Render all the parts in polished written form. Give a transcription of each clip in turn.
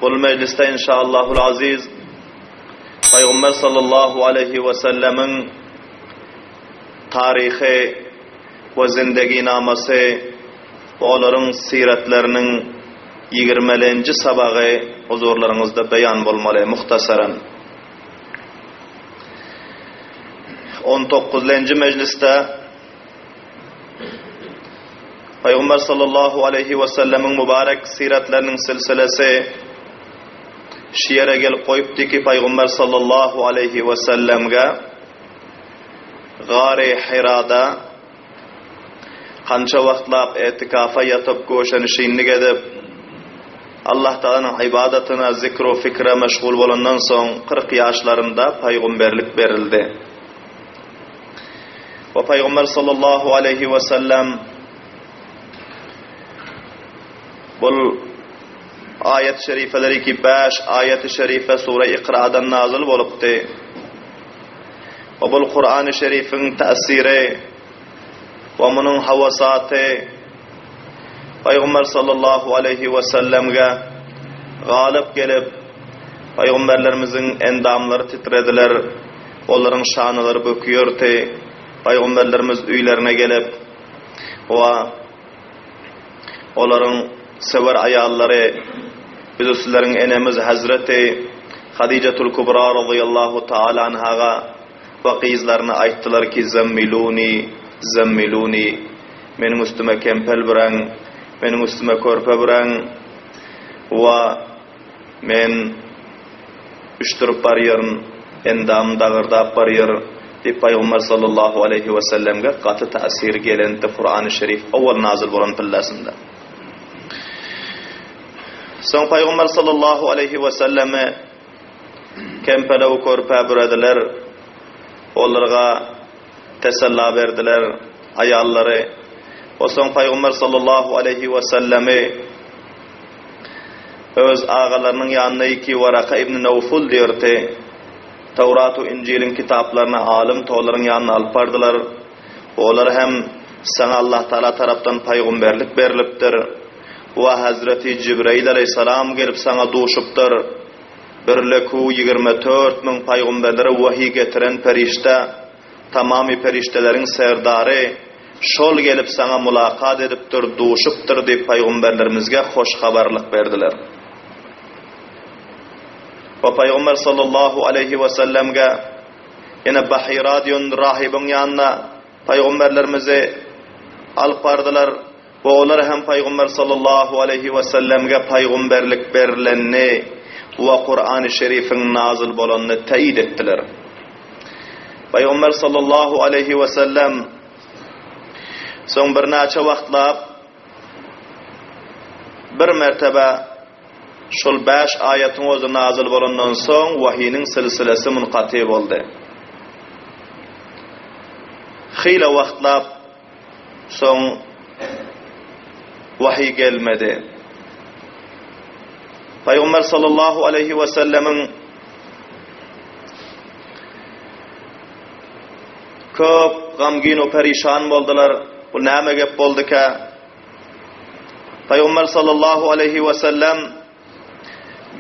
Bu mecliste inşallahul aziz Peygamber sallallahu aleyhi ve sellemin tarihi ve zindagi naması ve onların siretlerinin 20. sabağı huzurlarınızda beyan bolmaly muhtasaran. 19. mecliste Peygamber sallallahu aleyhi ve sellemin mübarek siretlerinin silsilesi şiire gelip koyupdi ki Peygamber sallallahu aleyhi ve sellemge Gâr-i Hira'da kança vaqtlap etikafa yatıp goşanışynlyk edip Allah Taala'nın ibadatına, zikru fikre meşgul bolandan soň 40 yaşlarında peygamberlik berildi. Ve Peygamber sallallahu aleyhi ve sellem bul ayet-i şerifeleri ki 5 ayet-i şerife Sure-i İkra'dan nazil bolupdy. Ve bul Kur'an-ı Şerif'in tesiri ve munun havasatı Peygamber sallallahu aleyhi ve sellemge galip gelip Peygamberlerimizin endamları titrediler, onların şanları böküyordu. Peygamberlerimiz üylerine gelip ve onların sever ayalları bizlerin enemiz Hazreti Hadicetul Kubra radıyallahu ta'ala anhaga vakizlarına ayttılar ki zemmiluni benim üstüme kempel biren, benim üstüme körpe biren ve men üçtürüp barıyorum endam dağırdap barıyorum deyip Peygamber sallallahu aleyhi ve sellemge katı tasir gelenti Kur'an-ı Şerif awal nazil bolan pillasında. Son Peygamber sallallahu aleyhi ve selleme kempele ve körpe birediler, onlarga tesella verdiler ayalları. O son Peygamber sallallahu aleyhi ve sellemi öz ağalarının yanına 2 Varaka İbn Nevful diyordu. Tevrat-u İncil'in kitaplarını alim toğların yanına alıp bardılar. Onlar hem sana Allah Teala taraftan peygamberlik berilipdir ve Hazreti Cibril aleyhisselam gelip sana duşupdur. Birleku 24.000 peygamberlere vahiy getiren perişte, tamamı periştelerin serdarı şol gelip sana mulakat edipdir, duşupdur deyip peygamberlerimizge hoş haberlik verdiler. Ve Peygamber sallallahu aleyhi ve sellemge yine Bahira diyon rahibin yanına peygamberlerimizi alıp bardılar ve onlar hem Peygamber sallallahu aleyhi ve sellemge peygamberlik berilenini ve Kur'an-ı Şerif'in nazil bolanını teyit ettiler. Peygamber sallallahu aleyhi ve sellem son bir neçe vaqtlap bir mertebe şol 5 ayetin özü nazil bolandan soň wahiyning silsilesi munqati boldy. Xeyla vaqtlap soň vahiy gelmedi. Peygamber sallallahu aleyhi ve sellemin köp gamgin o perişan boldular. Bu näme gep boldy ki Peygamber sallallahu aleyhi ve sellem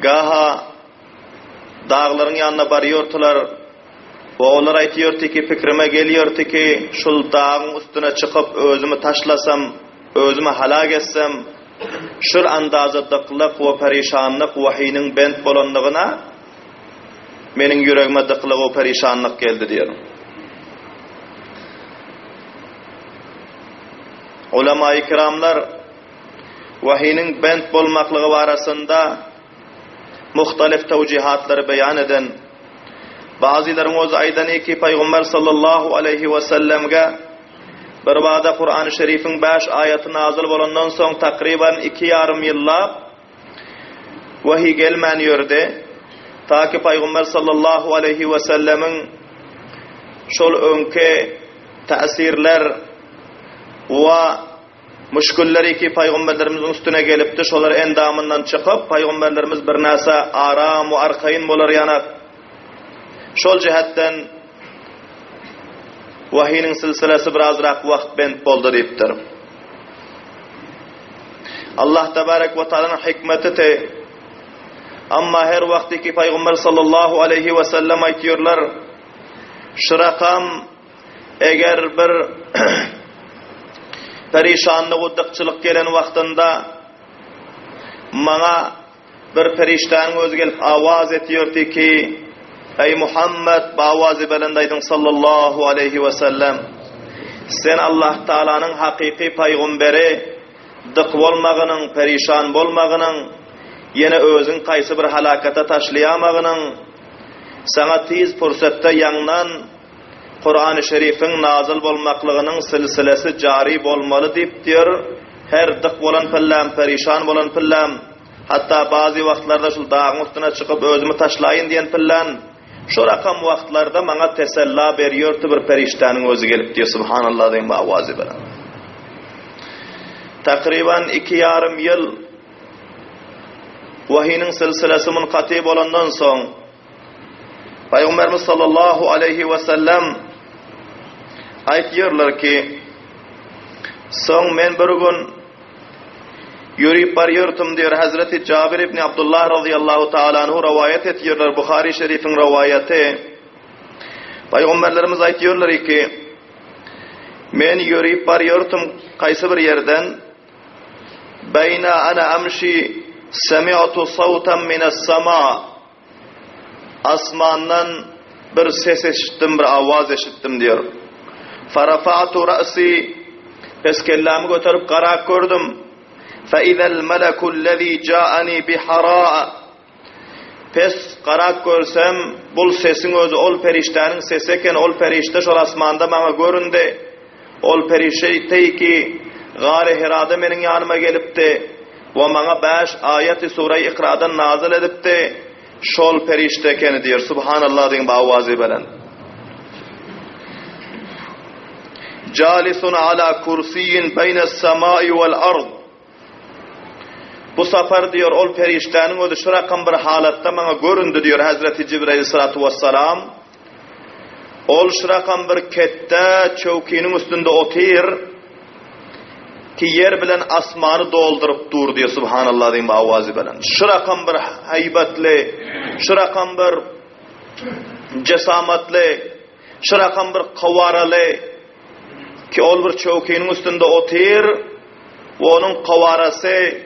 gaha dağların yanına barıyordular. Ve onlar aytıyordu ki fikrime geliyordu ki şul dağın üstüne çıkıp özümü taşlasam, özümü halak etsem şur andazadıklık ve perişanlık vahiyinin bent bolanlığına menin yüreğime dıklık ve perişanlık geldi diyorum. Ulema-i kiramlar vahiyinin bent bolmaklığı arasında muhtelif tevcihatları beyan eden bazıların öz aydani ki Peygamber sallallahu aleyhi ve sellemge bir vada Kur'an-ı Şerif'in 5 ayeti nazil bolandan soň takriban 2,5 yıllap vahiy gelmänýördi. Ta ki Peygamber sallallahu aleyhi ve sellemin şol öňki täsirler ve müşkülleri ki peygamberlerimizin üstüne gelipdi, şolar endamından çıkıp peygamberlerimiz bir näse aram ve arkayın bolar yanak. Şol cihetten vahiyinin silsilesi birazrak vaqt bent boldy deyipdir. Allah tebarek ve Taala'nın hikmeti te Amma her vaktiki Peygamber sallallahu aleyhi ve sellem aytıyorlar, şu rakam eğer bir perişanlık, udıkçılık gelen vaktinde bana bir periştanın özü gelip avaz ediyordu ki, ey Muhammed, bu avazı belendaydın sallallahu aleyhi ve sellem, sen Allah Teala'nın hakiki peygamberi, dık bolmagının, perişan bolmagının, yine özün kaysı bir halakata taşlayamagının, sana tiz fırsatda yandan Kur'an-ı Şerif'in nazil bolmaklığının silsilesi cari bolmalı deyip diyor. Her dık bolan pillam, perişan bolan pillam, hatta bazı vaktlarda şu dağın üstüne çıkıp özümü taşlayın diyen pillan, şu rakam vaktlarda bana tesella veriyordu bir periştanın özü gelip diyor. Subhanallah deyin bu avazı bana. Takriban 2,5 yıl vahiyinin silsilesi munkati bolandan son Peygamberimiz sallallahu aleyhi ve sellem aytıyorlar ki, son men bir gün yürüyüp barıyordum diyor. Hazreti Cabir ibn Abdullah radıyallahu ta'ala anhu rivayet ediyorlar. Buhari Şerif'in rivayeti. Peygamberlerimiz aytıyorlar ki, men yürüyüp barıyordum kaysı bir yerden, beyna ana amşi semi'tu savtan minas sama, asmandan bir ses işittim, bir avaz işittim diyor. Farafa'tu ra'si, pes kellamı götürüp qarak gördüm. Fa izal meleku'llezî câ'ani bihara'a, pes qarak görsem bul sesin özü ol periştanın sesi eken, ol perişte şol asmanda bana göründü. Ol perişte ki gâri Hira'da menin yanıma gelipdi ve bana 5 ayeti Sure-i İkra'dan nazil edipdi. Şol perişte eken diyor. Subhanallah deyin bu avazı belen. Calisun ala kursiyin beynes semai vel ard. Bu sefer diyor ol periştanın özü şu rakam bir halatta bana göründü diyor Hazreti Cibril aleyhissalatu vesselam. Ol şu rakam bir kette çöwkinin üstünde otir ki yer bilen asmanı doldurup dur diyor. Subhanallah deyin bu avazı belen. Şu rakam bir haybetli, şu rakam bir cesametli, şu rakam bir kavaralı ki ol bir çöwkinin üstünde otir ve onun kavarası,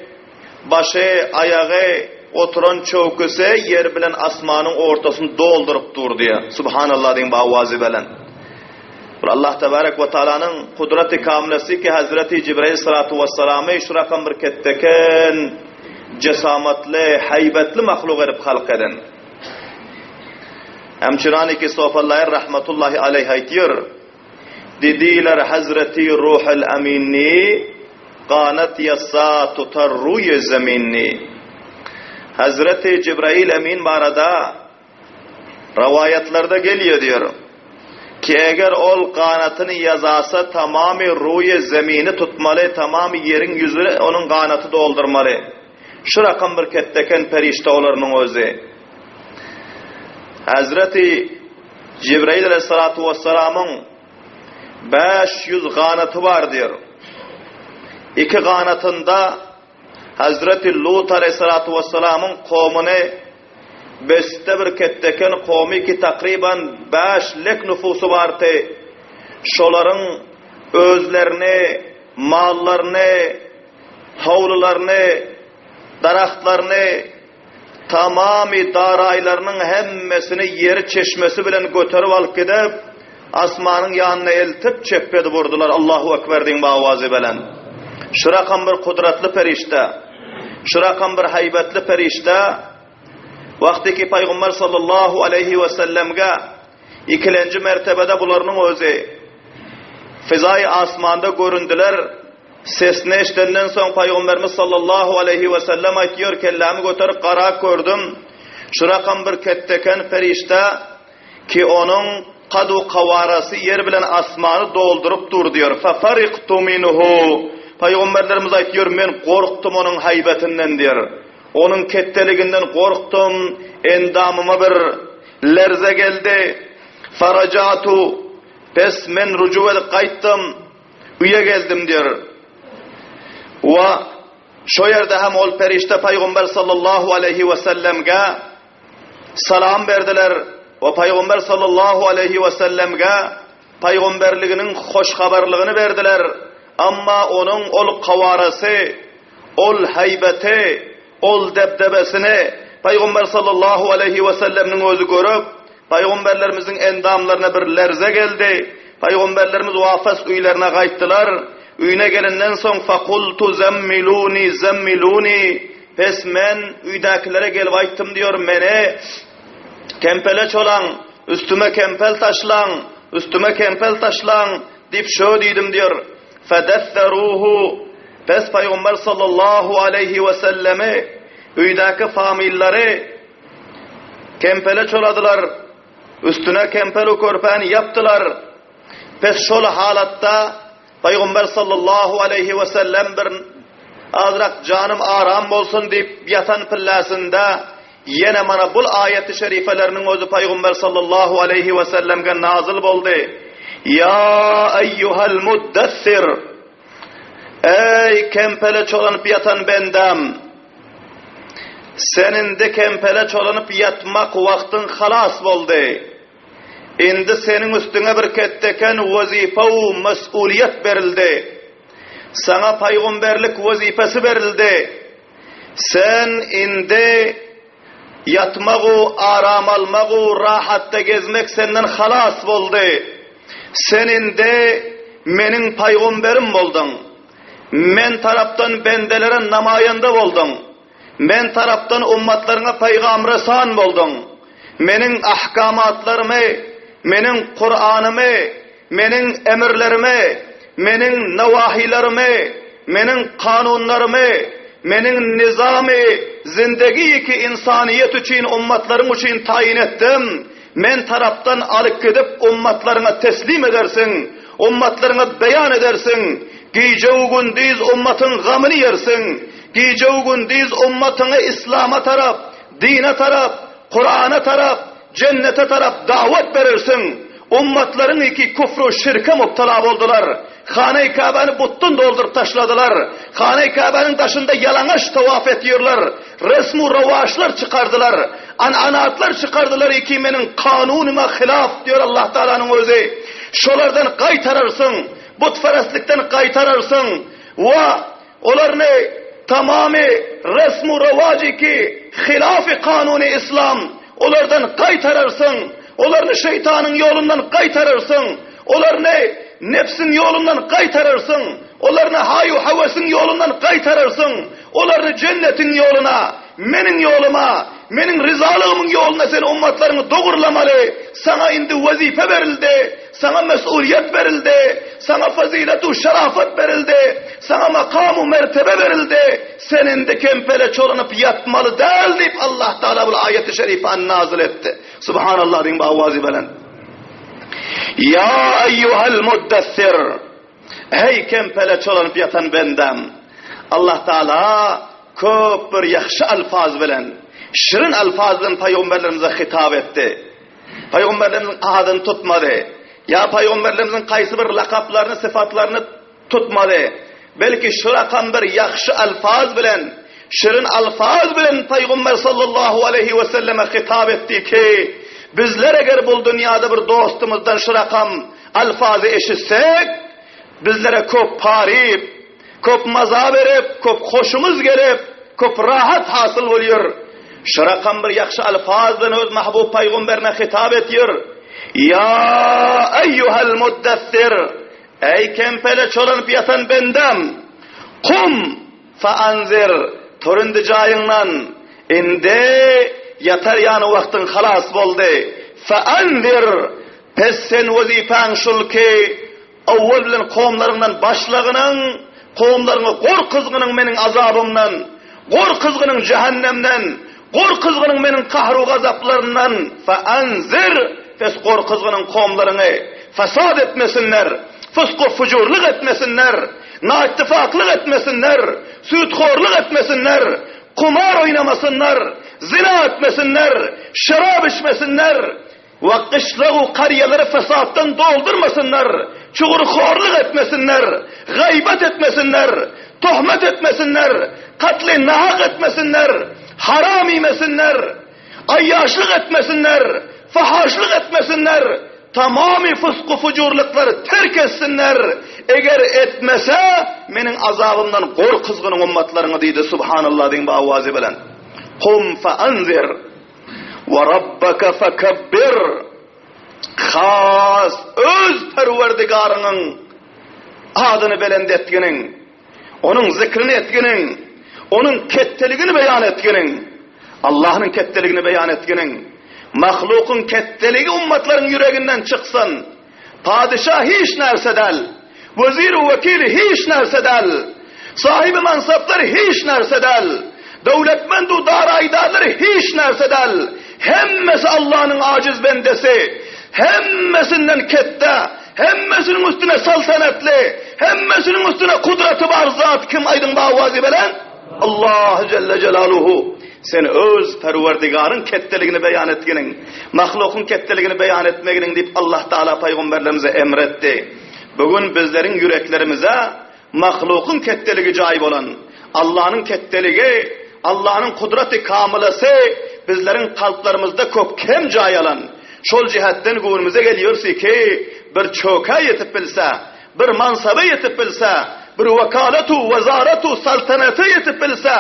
başı, ayağı, oturan çöwküse yer bilen asmanın ortasını doldurup dur diye. Subhanallah deyin bu avazı belen. Allah Tebarek ve Teala'nın kudreti kamilesi ki Hazreti Cibril aleyhissalatu vesselam'ı şu rakam bir ketteken cesametli, haybetli mahluk edip halk eden. Hemçinani ki Sofallayır rahmetullahi aleyh aytiyor. Dediler Hazreti Ruhul Aminni qanet yassa tutarruye zeminni. Hazreti Cibril Emin barada rivayetlerde geliyor diyor ki eğer ol kanatını yazasa tamamı ruye zemini tutmalı, tamamı yerin yüzünü onun kanatı doldurmalı. Şu rakam bir ketteken perişte olurunun özü. Hazreti Cibril aleyhissalatu vesselam'ın 500 kanatı var diyor. 2 kanatında Hazreti Lut aleyhissalatu vesselam'ın kavmini beste bir ketteken kavmi ki takriban 5 lek nüfusu vardı. Şoların özlerini, mallarını, havlularını, daraxtlarını, tamamı daraylarının hemmesini yeri çeşmesi bilen götürüp alıp gidip asmanın yanına eltip çeppedi vurdular. Allahu Ekber deyin bu avazı bilen. Şu rakam bir kudretli perişte, şu rakam bir haybetli perişte, vaktiki Peygamber sallallahu aleyhi ve sellem'e 2. mertebede bularının özü fizai asmanda göründüler. Sesini eşitenden son Peygamberimiz sallallahu aleyhi ve sellem aytıyor, kellamı götürüp qarak gördüm. Şu rakam bir ketteken perişte ki onun kadu kavarası yer bilen asmanı doldurup dur diyor. Fafariqtu minhu. Peygamberlerimiz aytıyor, men korktum onun haybetinden diyor. Onun ketteliginden korktum. Endamıma bir lerze geldi. Faracatu. Pes men rucu edip kayttım. Üye geldim diyor. Ve Şo yerde hem ol perişte Peygamber sallallahu aleyhi ve sellemge salam berdiler ve Peygamber sallallahu aleyhi ve sellemge peygamberliginin hoş haberliğini verdiler. Amma onun ol kavarası, ol heybeti, ol debdebesini Peygamber sallallahu aleyhi ve sellem'nin özü görüp, Peygamberlerimizin endamlarına bir lerze geldi. Peygamberlerimiz vafas üylerine kayttılar. Üyüne gelinden son fakultu zemmiluni zemmiluni. Pes men üydakilere gelip ayttım diyor, mene kempele çolan, üstüme kempel taşlan, üstüme kempel taşlan dip şö dedim diyor. Fedesseruhu. Pes Peygamber sallallahu aleyhi ve sellemi üydaki familleri kempele çoladılar. Üstüne kempelu körpeni yaptılar. Pes şol halatta Peygamber sallallahu aleyhi ve sellem bir azrak canım aram bolsun deyip yatan pillasında yine mana bul ayeti şerifelerinin özü Peygamber sallallahu aleyhi ve sellem'e nazil boldu. Ya eyyuhal muddessir. Ey kempele çolanıp yatan bendam. Senin de kempele çolanıp yatmak vaktin halas boldu. Indi senin üstüne bir ketteken vazife-u mesuliyet verildi. Sana peygamberlik vazifesi verildi. Sen indi yatmagu, aram almagu, rahatta gezmek senden halas boldu. Sen indi menin peygamberim boldun. Men taraftan bendelere namayanda boldun. Men taraftan ummatlarına peygamberesan boldun. Menin ahkamatlarımı, menin Kur'an'ımı, menin emirlerimi, menin nevahilerimi, menin kanunlarımı, menin nizami, zindagi ki insaniyet için, ummatların için tayin ettim. Men taraftan alıp gidip ummatlarına teslim edersin, ummatlarına beyan edersin. Giyeceğu gün diz ummatın gamını yersin. Giyeceğu gün diz ummatını İslam'a taraf, dine taraf, Kur'an'a taraf, cennete taraf davet verirsin. Ummatların iki kufru şirke muptala oldular. Hane-i Kabe'ni buttun doldurup taşladılar. Hane-i Kabe'nin taşında yalanaş tavaf ediyorlar. Resmu revaçlar çıkardılar. Anatlar çıkardılar. İkimenin kanunuma hilaf diyor Allah Teala'nın özü. Şolardan kaytararsın. Butperestlikten kaytararsın. Ve onlarını tamamı resmu revacı ki hilaf-ı kanuni İslam. Onlardan kaytararsın. Onlarını şeytanın yolundan kaytararsın. Onlarını nefsin yolundan kaytararsın. Onlarını hayu havasın yolundan kaytararsın. Onlarını cennetin yoluna, menin yoluma, menin rızalığımın yoluna sen ummatlarını doğrulamalı. Sana indi vazife verildi. Sana mesuliyet verildi. Sana faziletu şerafet verildi. Sana makamu mertebe verildi. Senin de kempele çolanıp yatmalı değil deyip Allah Teala bu ayeti şerife'ni nazil etti. Subhanallah din bu avazi belen. Ya eyyuhal muddessir. Ey kempele çolanıp yatan bendem. Allah Teala köp bir yakşı alfaz bilen, şirin alfazdan peygamberlerimize hitap etti. Peygamberlerimizin adını tutmadı. Ya peygamberlerimizin kaysı bir lakaplarını, sıfatlarını tutmadı. Belki şu rakam bir yakşı alfaz bilen, şirin alfaz bilen Peygamber sallallahu aleyhi ve selleme hitap etti ki bizler eğer bu dünyada bir dostumuzdan şu rakam alfazı eşitsek bizlere köp parip, köp maza verip, köp hoşumuz gelip, köp rahat hasıl oluyor. Şu rakam bir yakşı alfazdan öz mahbub peygamberine hitap ediyor. Ya eyyuhal muddessir. Ey kempele çolanıp yatan bendem. Kum fa anzir. Torundu cayından. Indi yatar yanı vaktin halas boldu. Fa anzir. Pes sen vazifen şul ki avval bilen kavmlarından başlığının, kavmlarını gor kızgının menin azabımdan, gor kızgının cehennemden, gor kızgının menin kahru gazaplarından. Fa anzir. Pes gor kızgının kavmlarını fesad etmesinler, fıskı fucurluk etmesinler, naittifaklık etmesinler, sütkhorluk etmesinler, kumar oynamasınlar, zina etmesinler, şarap içmesinler, ve kışlağı kariyeleri fesattan doldurmasınlar, çukurkhorluk etmesinler, gaybet etmesinler, Tohmet etmesinler, katli nahak etmesinler, haram yemesinler, ayyaşlık etmesinler, fahaşlık etmesinler, tamamı fıskı fucurlukları terk etsinler. Eğer etmese, menin azabımdan kor kızgının ummatlarını deydi Subhanallah deyin bu avazi bilen. Kum fe anzir ve rabbeke fekebbir. Khas öz perverdigarının adını belend etginin, onun zikrini etginin, onun ketteligini beyan etginin, Allah'ın ketteligini beyan etginin, mahlukun ketteligi ummatların yüreğinden çıksın. Padişah hiç nerse del, vezir-i vekili hiç nerse del, sahibi mansapları hiç nerse del, devletmendu daraydarları hiç nerse del, hemmesi Allah'ın aciz bendesi, hemmesinden kette, hemmesinin üstüne saltanatli, hemmesinin üstüne kudreti var zat. Kim aydın bağvazi belen? Allah Celle Celaluhu. Sen öz perverdigarın ketteligini beyan etginin, mahlukun ketteligini beyan etmeginin deyip Allah Teala peygamberlerimize emretti. Bugün bizlerin yüreklerimize mahlukun ketteligi cayip olan, Allah'ın ketteligi, Allah'ın kudreti kamilesi bizlerin kalplarımızda köpkem cay alan. Şol cihetten gönlümüze geliyorsa ki bir çoka yetip bilse, bir mansaba yetip bilse, bir vekaletu, vezaretu, saltanatı yetip bilse,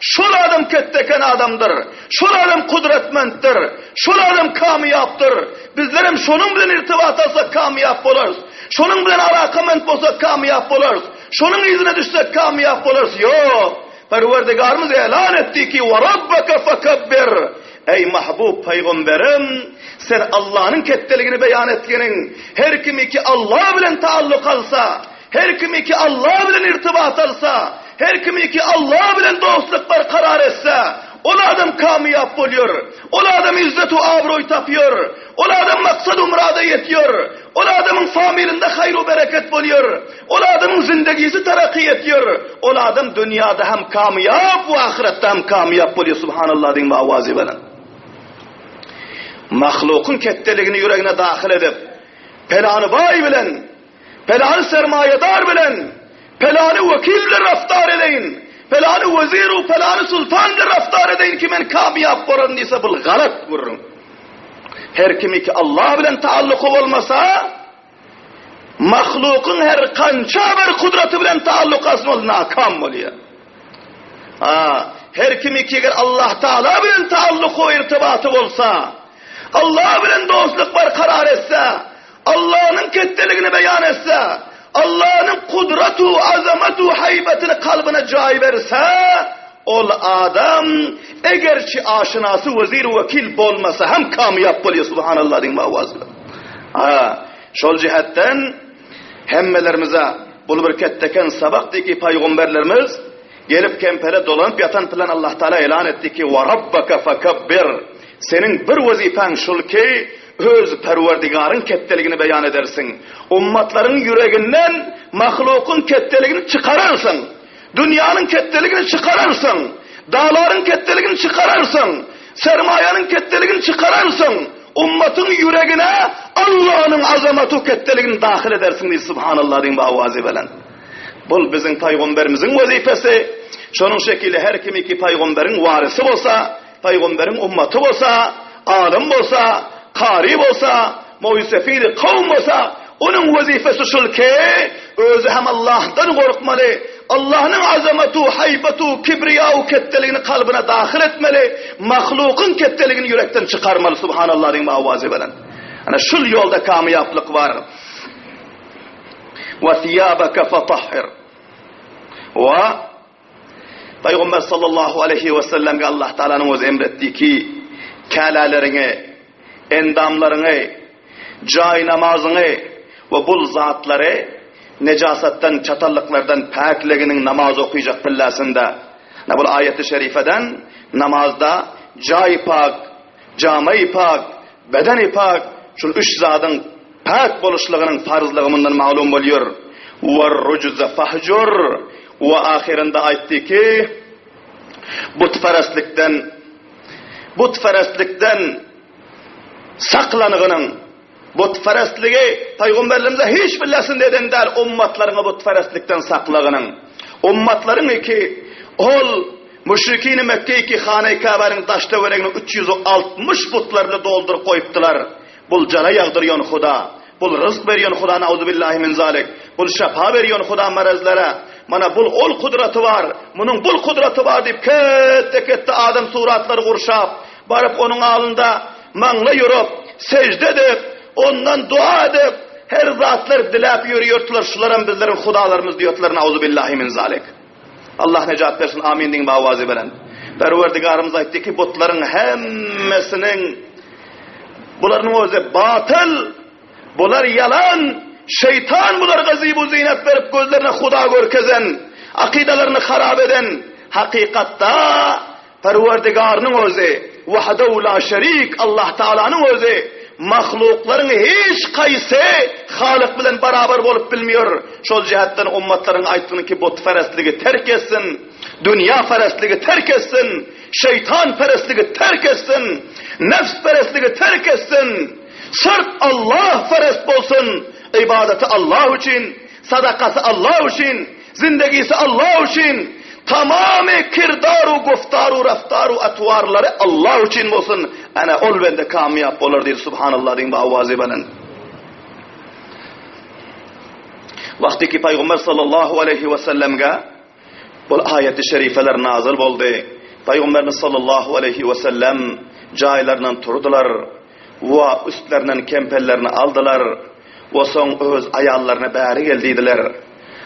şol adam ketteken adamdır, şol adam kudretmenttir, şol adam kamiyaptır. Bizlerim şonun bilen irtibat alsak kamiyap oluruz, şonun bilen alakament olsak kamiyap oluruz, şonun izine düşsek kamiyap oluruz. Yok, Perverdigarımız elan etti ki وَرَبَّكَ فَكَبِّرْ. Ey mahbub peygamberim, sen Allah'ın ketteligini beyan etgenin, her kimi ki Allah bilen taalluk alsa, her kimi ki Allah bilen irtibat alsa, her kimi ki Allah bilen dostluklar karar etse, o adam kamiyap oluyor, o adam izzet-u abroy tapıyor, o adam maksad-u murada yetiyor, o adamın familinde hayru bereket oluyor, o adamın zindagisi terakki ediyor, o adam dünyada hem kamiyap ve ahirette hem kamiyap oluyor. Subhanallah deyin avazi veren. Mahlukun ketteligini yüreğine dahil edip, pelanı bay bilen, pelanı sermayedar bilen, pelanı vekil bilen raftar edeyin, pelanı veziru, pelanı sultan bilen raftar edeyin ki men kamiyap varın deyse bu galat vurun. Her kimi ki Allah bilen taalluku olmasa, mahlukun her kança bir kudreti bilen taallukasın ol, nakam oluyor. Her kimi ki Allah Teala bilen taalluku irtibatı olsa, Allah bilen dostluk var karar etse, Allah'ın ketteligini beyan etse, Allah'ın kudretu, azametu, haybetini kalbine cay verse, ol adam egerçi aşinası vezir vekil bolmasa hem kamiyap oluyor. Subhanallah deyin mavazlı. Şol cihetten hemmelerimize bul bir ketteken sabak ki peygamberlerimiz gelip kempere dolanıp yatan plan Allah Teala elan etti ki وَرَبَّكَ فَكَبِّرْ. Senin bir vazifen şul ki öz perverdigarın ketteligini beyan edersin. Ummatların yüreğinden mahlukun ketteligini çıkararsın. Dünyanın ketteligini çıkararsın. Dağların ketteligini çıkararsın. Sermayenin ketteligini çıkararsın. Ummatın yüreğine Allah'ın azamatu ketteligini dahil edersin diye Subhanallah deyin bu avazi bilen. Bu bizim peygamberimizin vazifesi. Şunun şekilde her kimi ki peygamberin varisi olsa, peygamberin ummatı olsa, alim olsa, karib olsa, muysefili kavm olsa, onun vazifesi şul ki özü hem Allah'tan korkmalı, Allah'ın azametu, haybetu, kibriyau ketteligini kalbine dahil etmeli, mahlukun ketteligini yürekten çıkarmalı. Subhanallah deyin avazi bilen. Yani şul yolda kamiyaplık var. وَثِيَابَكَ فَطَحِّرْ. Ve Peygamber sallallahu aleyhi ve sellem'e Allah Teala'nın öz emrettiği ki kâlelerini, endamlarını, cay namazını ve bul zatları necasetten, çatallıklardan pakliginin namaz okuyacak pillasında. Bu ayet-i şerifeden namazda cay pak, cami pak, beden pak, şu üç zatın pak buluşluğunun farzlığından malum oluyor. وَالرُّجُزَ فَحْجُرْ. Ve ahirinde aytti ki butperestlikten saklanığının, butperestliği peygamberlerimize hiç bilesin deden der, ummatlarına butperestlikten saklığının, ummatların ki ol müşrikini Mekke ki Hane-i Kabe'nin taşta verenini 360 putlarını doldurup koyuptular. Bul jara yağdırıyorsun Huda. Bul rızk veriyorsun Huda, nauzubillahi min zalik. Bul şafa veriyorsun Huda marazlara. Mana bul ol kudratı var. Bunun bul kudratı var deyip kette adam suratları kurşap. Barıp onun alında manla yürüp, secde edip, ondan dua edip, her zatlar dilap yürüyortular. Şuların bizlerin Hudalarımız diyortular. Nauzubillahi min zalik. Allah necat versin, amin deyin bavazi belen. Perverdigarımız aytti ki butların hemmesinin, buların özü batıl, bular yalan, şeytan bular gazibu zinet verip gözlerine Huda görkezen, akidalarını harap eden, hakikatta Perverdigarının özü, vahdehu la şerik, Allah Teala'nın özü, mahlukların hiç kayse Halık bilen beraber bolup bilmiyor. Şol cihattan ummatların ayttığını ki butperestliği terk etsin, dünya perestliği terk etsin, şeytan perestliği terk etsin, nefs perestliği terk etsin. Sırt Allah perest bolsun, ibadeti Allah için, sadakası Allah için, zindagisi Allah için, tamamı kirdaru, guftaru, raftaru, atvarları Allah için olsun. Ana ol bende kamyap olur deyir. Subhanallah deyin bavazi benen. Vakti ki Peygamber sallallahu aleyhi ve sellem'e bu ayet-i şerifeler nazil oldu. Peygamberimiz sallallahu aleyhi ve sellem caylarından turdular ve üstlerinden kempellerini aldılar ve son öz ayallarına bari geldiydiler.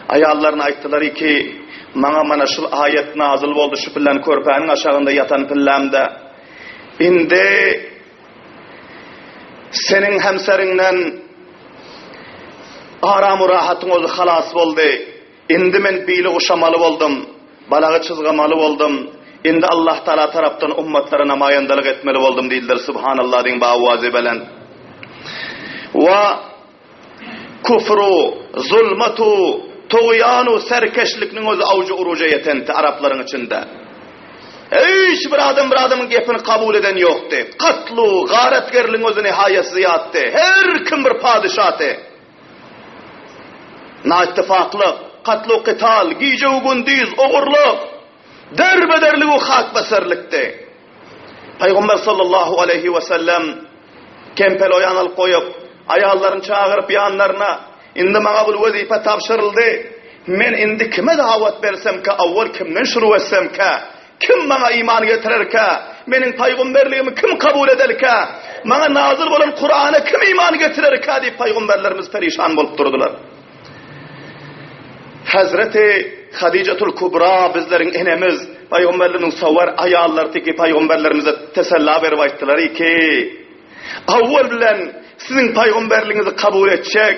Ayallarına ayttılar ki mana şu ayet nazil oldu şu pillan körpenin aşağında yatan pillamda. Indi senin hemserinden aram-ı rahatın özü halas oldu. Indi men bili uşamalı oldum, balağı çizgamalı oldum. Indi Allah Teala taraftan ummatlarına mayandalık etmeli oldum değildir. Subhanallah din bavazi belen. Ve kufru, zulmatu, tuğyanu, serkeşlikinin özü avucu uruca yetenti Arapların içinde. Hiç bir adamın gepini kabul eden yoktu. Katlu, garetgerliğin özü nihayet ziyattı. Her kim bir padişahtı. Naittifaklık, katlu qital, giyce ugundiz, oğurluk, derbederliği hak basarlıktı. Peygamber sallallahu aleyhi ve sellem kempel oyanal koyup, ayallarını çağırıp yanlarına, indi bana bu vazife tavşırıldı. Men indi kime davet versem ki, avval kimden şuru etsem ki, kim bana iman getirir ki, benim peygamberliğimi kim kabul eder ki, bana nazil olan Kur'an'a kim iman getirir ki deyip peygamberlerimiz perişan bolup durdular. Hazreti Hadicetul Kubra bizlerin enemiz, peygamberlerin savar ayallardaki peygamberlerimize tesella verip ayttılar ki, avval bilen sizin peygamberliğinizi kabul edecek,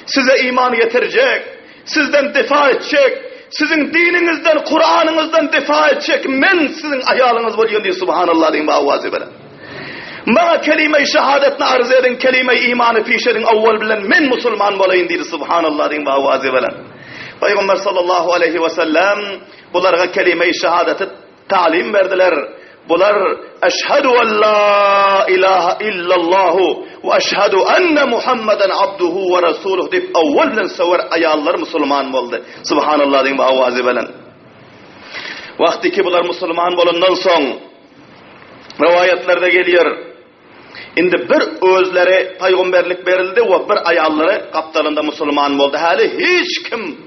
size iman getirecek, sizden defa edecek, sizin dininizden, Kur'an'ınızdan defa edecek, men sizin ayalınız buluyor diye subhanallah deyin bavazi belen. Bana kelime-i şehadetini arz edin, kelime-i imanı piş edin, avval bilen men musulman olayım diye subhanallah deyin bavazi belen. Peygamber sallallahu aleyhi ve sellem bunlara kelime-i şehadeti talim verdiler. Bunlar eşhedü en la ilahe illallahu ve eşhedü enne Muhammeden abduhu ve resuluhu deyip evvelden sever ayallar Müslüman oldu. Subhanallah deyin ve avazi belen. Vakti ki bunlar Müslüman olundan son rivayetlerde geliyor. Indi bir özleri peygamberlik verildi ve bir ayalları kaptalında Müslüman oldu. Hali hiç kim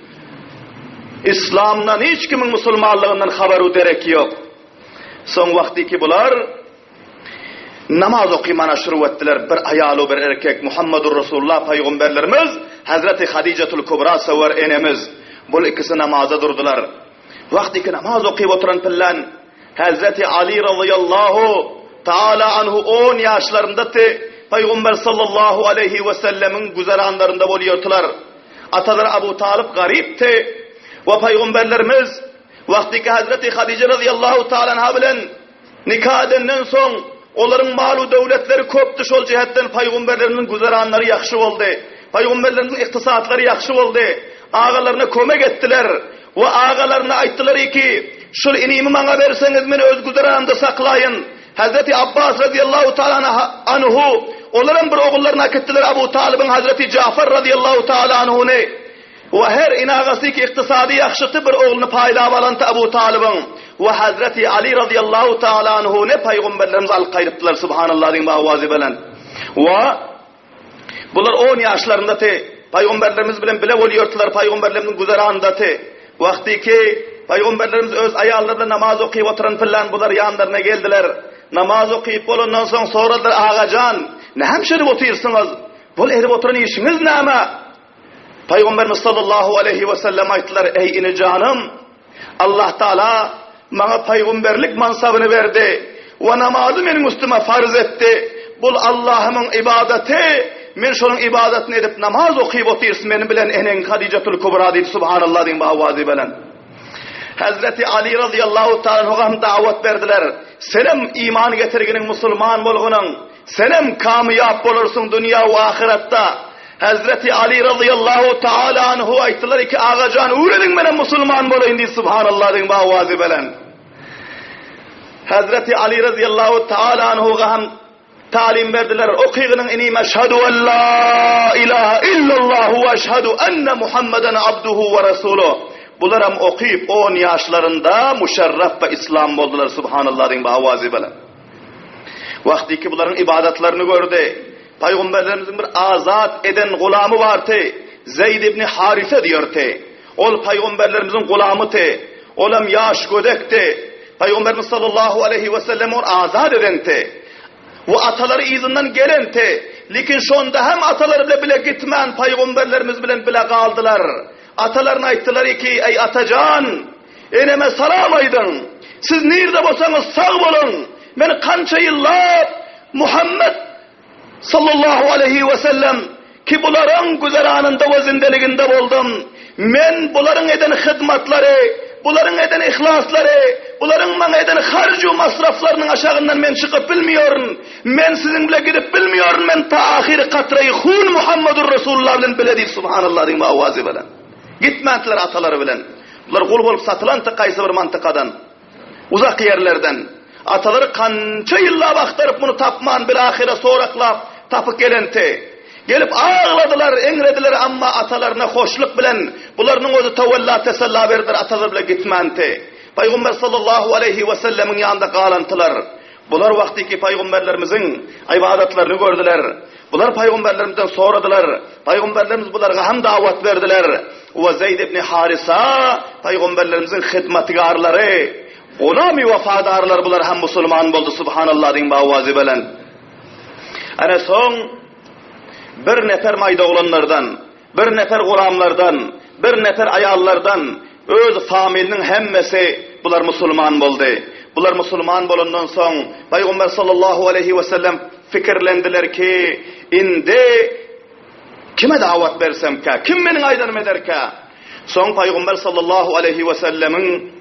İslam'dan hiç kimin Müslümanlığından haberi derek yok. Son vakti ki bunlar namaz okumana şuru ettiler. Bir ayalı bir erkek Muhammedur Resulullah peygamberlerimiz Hazreti Hadicetul Kubra sever enemiz. Bu ikisi namaza durdular. Vakti ki namaz okuyup oturan pillan Hazreti Ali radıyallahu Teala anhu 10 yaşlarında Peygamber sallallahu aleyhi ve sellemin güzeranlarında buluyordular. Ataları Abu Talib garipti. Ve peygamberlerimiz vakti ki Hazreti Hadice radıyallahu ta'ala anha bilen nikah edenden son onların malu devletleri köptü şol cihetten peygamberlerimizin güzeranları yakşı oldu. Peygamberlerimizin iktisatları yakşı oldu. Ağalarına kömek ettiler ve ağalarına ayttılar ki şul inimi bana verseniz beni öz güzeranımda saklayın. Hazreti Abbas radıyallahu ta'ala anhu onların bir oğullarına akıttılar Abu Talib'in Hazreti Cafer radıyallahu ta'ala anhu'ne. ve her inagası ki iktisadi yakşıtı bir oğlunu payda balantı Abu Talib'in ve Hazreti Ali radıyallahu ta'ala anhu ne peygamberlerimiz al-kaydıptılar subhanallah din bağvazi bilen. Ve bunlar 10 yaşlarında te peygamberlerimiz bilen bile oluyordular peygamberlerimizin güzeranında te. Vakti ki peygamberlerimiz öz ayarlarla namaz okuyup oturan filan bunlar yanlarına geldiler. Namaz okuyup ondan sonradır ağacan ne hemşerip otuyorsunuz? Bu erip oturan işiniz ne ama? Peygamberimiz sallallahu aleyhi ve sellem ayttılar ey ini canım Allah Teala bana peygamberlik mansabını verdi ve namazı benim üstüme farz etti. Bu Allah'ımın ibadeti men şunun ibadetini edip namaz okuyup otuyorsun benim bilen enen Hadicetul Kubra deyip subhanallah din bağvazi bilen. Hazreti Ali radıyallahu ta'ala davet verdiler. Senem iman getirginin Müslüman bolgunun. Senem kamiyap olursun dünya ve ahirette. Hazreti Ali radıyallahu ta'ala anhu ayttılar ki ağacan uğredin benim Müslüman bolayın deyip subhanallah din bağvazi bilen. Hazreti Ali radıyallahu ta'ala anhu'ga talim verdiler. Okuyğının ini meşhedü en la ilahe illallah ve eşhedü enne Muhammeden abduhu ve resuluhu. Bunlar hem okuyup 10 yaşlarında müşerref ve İslam oldular subhanallah din bağvazi bilen. Vakti ki bunların ibadetlerini gördü. Peygamberlerimizin bir azat eden gulamı vardı. Zeyd ibn Harise diyordu. Ol peygamberlerimizin gulamı te. Olam yaş gödekti. Peygamberimiz sallallahu aleyhi ve sellem onu azat edenti. Ve ataları izinden gelenti. Lakin şonda hem ataları bile gitmeyen peygamberlerimiz bile kaldılar. Atalarına ayttılar ki ey atacan eneme salam aydın. Siz nerede bolsanız sağ olun. Ben kança yıllar Muhammed sallallahu aleyhi ve sellem ki bunların güzeranında ve zindeliginde buldum. Men bunların eden hizmetleri, bunların eden ihlasları, bunların bana eden harcu masraflarının aşağından men çıkıp bilmiyorum. Men sizin bile gidip bilmiyorum. Men ta ahir katrayı hun Muhammedur Resulullah bilen bile değil subhanallah din avazi bilen. Gitmediler ataları bilen. Bunlar kul bulup satılan kaysı bir mantıkadan. Uzak yerlerden. Ataları kança yıllar aktarıp bunu tapman bir ahire soraklap tapıp gelenti. Gelip ağladılar, engrediler ama atalarına hoşluk bilen. Bunların özü tevella tesella verdiler ataları bile gitmenti. Peygamber sallallahu aleyhi ve sellemin yanında kalantılar. Bunlar vakti ki peygamberlerimizin ibadetlerini gördüler. Bunlar peygamberlerimizden soradılar. Peygamberlerimiz bunlara hem davet verdiler. Ve Zeyd ibn Harisa peygamberlerimizin hizmetkarları, ulami vefadarlar bunlar hem Müslüman oldu subhanallah din bağvazi bilen. Ana son bir nefer mayda olanlardan, bir nefer gulamlardan, bir nefer ayallardan öz familinin hemmesi bunlar Müslüman oldu. Bunlar Müslüman bolundan soň Peygamber sallallahu aleyhi ve sellem fikirlendiler ki indi kime davet versem ka, kim menin aydanım eder ka? Soň Peygamber sallallahu aleyhi ve sellemin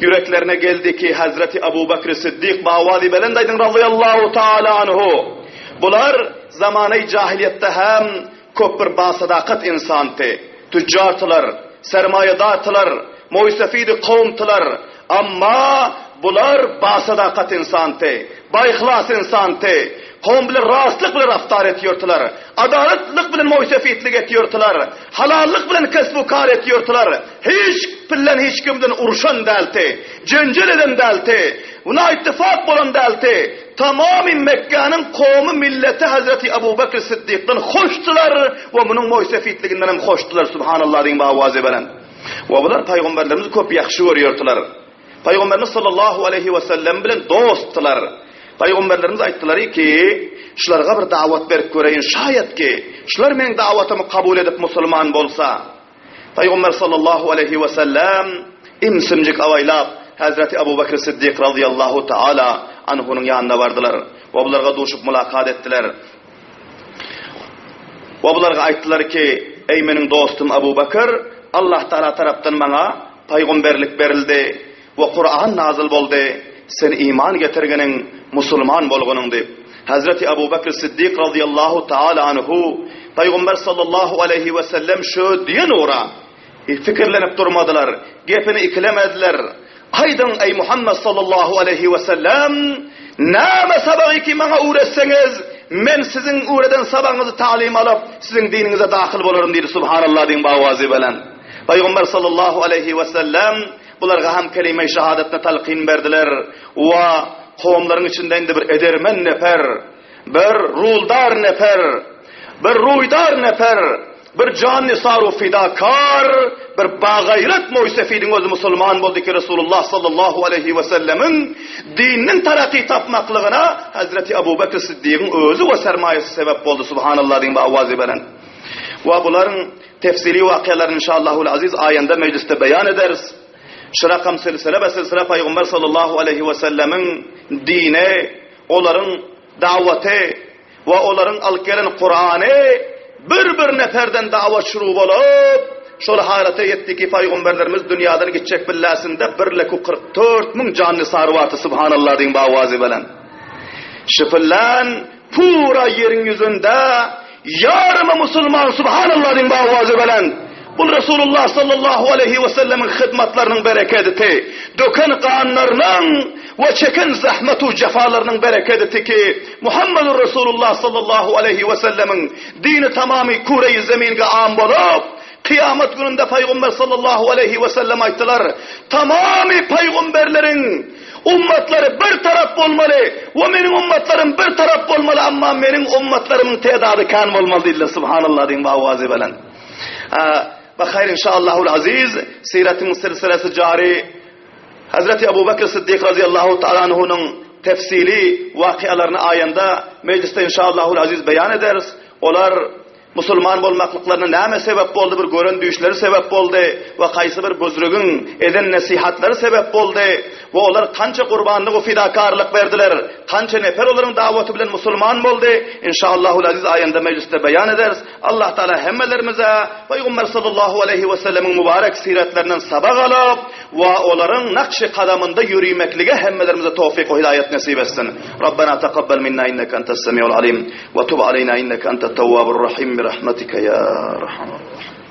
yüreklerine geldi ki Hazreti Abu Bakr Siddiq bağvali belendaydın radıyallahu ta'ala anhu. Bunlar zamanı cahiliyette hem köpür basadakat insandı. Tüccartılar, sermayedartılar, muysefidi kavmtılar. Ama bunlar basadakat insandı. Bayıhlas insandı. Kavm bilen rastlık bilen raftar etiyordular. Adaletlik bilen muysefitlik etiyordular. Halallık bilen kesbukar etiyordular. Hiç kimden uruşan delti. Cencel eden delti. Buna ittifak bolan delti. Tamamen Mekke'nin kavmi milleti Hazreti Abu Bakr Siddiq'dan hoştular ve bunun muysefitliginden hem hoştular subhanallah din bağvazi bilen. Ve bunlar peygamberlerimizi köp yaxşı görüyordular. Peygamberimiz sallallahu aleyhi ve sellem bilen dosttular. Peygamberlerimiz ayttılar ki şularga bir davet berip göreyin şayet ki şular mening davatımı kabul edip Müslüman bolsa. Peygamber sallallahu aleyhi ve sellem imsimcik avaylap Hazreti Abu Bakr Siddiq radıyallahu ta'ala anhu'nun yanına vardılar. Ve bunlarga duşup mulakat ettiler. Ve bunlarga ayttılar ki ey mening dostum Abu Bakr, Allah Teala taraftan bana peygamberlik berildi ve Kur'an nazil boldu. Sen iman getirgenin Müslüman bolgunun deyip. Hazreti Abu Bakr Siddiq radıyallahu ta'ala anhu Peygamber sallallahu aleyhi ve sellem şu diyen uğra fikirlenip durmadılar. Gepini ikilemediler. Aydın ey Muhammed sallallahu aleyhi ve sellem nâme sabahı ki bana uğretseniz men sizin ureden sabahınızı talim alıp sizin dininize dahil bolarım deydi subhanallah deyin bavazi bilen. Peygamber sallallahu aleyhi ve sellem bularga ham kelime-i şehadetine talqin berdiler ve kavimlerin içinden de bir edermen nefer, bir ruldar nefer, bir ruydar nefer, bir can-ı saru fidakar, bir bagayret moysefidin özü musulman boldu ki Resulullah sallallahu aleyhi ve sellemin dininin tarakki tapmaklığına Hazreti Ebu Bekir Siddiq'in özü ve sermayesi sebep oldu subhanallah deyin bavazi bilen. Ve bunların tefsiri vakialarını inşallahul aziz ayında mecliste beyan ederiz. Şu rakam silsile ve silsile Peygamber sallallahu aleyhi ve sellemin dine, onların daveti ve onların algelen Kur'an'ı bir neferden davet şuru olup şöyle halete yetti ki Peygamberlerimiz dünyadan gidecek billasında 1,44 canlı sarvatı subhanallah deyin bavazi bilen. Şıfırlan pura yerin yüzünde yarımı Müslüman subhanallah deyin bavazi bilen. Bu Resulullah sallallahu aleyhi ve sellemin hizmetlerinin bereketi, döken kanlarının ve çeken zahmetu cefalarının bereketi ki Muhammedur Resulullah sallallahu aleyhi ve sellemin dini tamamı kure-i zeminge am bolup kıyamet gününde Peygamber sallallahu aleyhi ve sellem ayttılar tamamı peygamberlerin ummatları bir taraf olmalı ve benim ummatlarım bir taraf olmalı ama benim ummatlarımın tedadı kan olmalı illa subhanallah deyin bavazi bilen. Bakayır inşallahul aziz siretin silsilesi cari Hazreti Ebu Bekir Siddiq radıyallahu ta'ala anhu'nun tefsili vakialarını ayında mecliste inşallahul aziz beyan ederiz. Olar Müslüman bolmaklıklarına näme sebep boldu? Bir gören düşleri sebep boldu ve kaysı bir buzrugün eden nasihatları sebep boldu ve olar kança kurbanlık ve fidakarlık verdiler. Kança nefer onların daveti bilen Müslüman boldu. İnşallahul aziz ayında mecliste beyan ederiz. Allah Teala hemmelerimize Peygamber sallallahu aleyhi ve sellemin mübarek siretlerinden sabah alıp ve onların nakş-ı kadamında yürümeklige hemmelerimize tevfik ve hidayet nasip etsin. Rabbena taqabbal minna inneke entes semiul alim ve tub aleyna inneke entet tevvabur rahim. برحمتك يا أرحم الراحمين.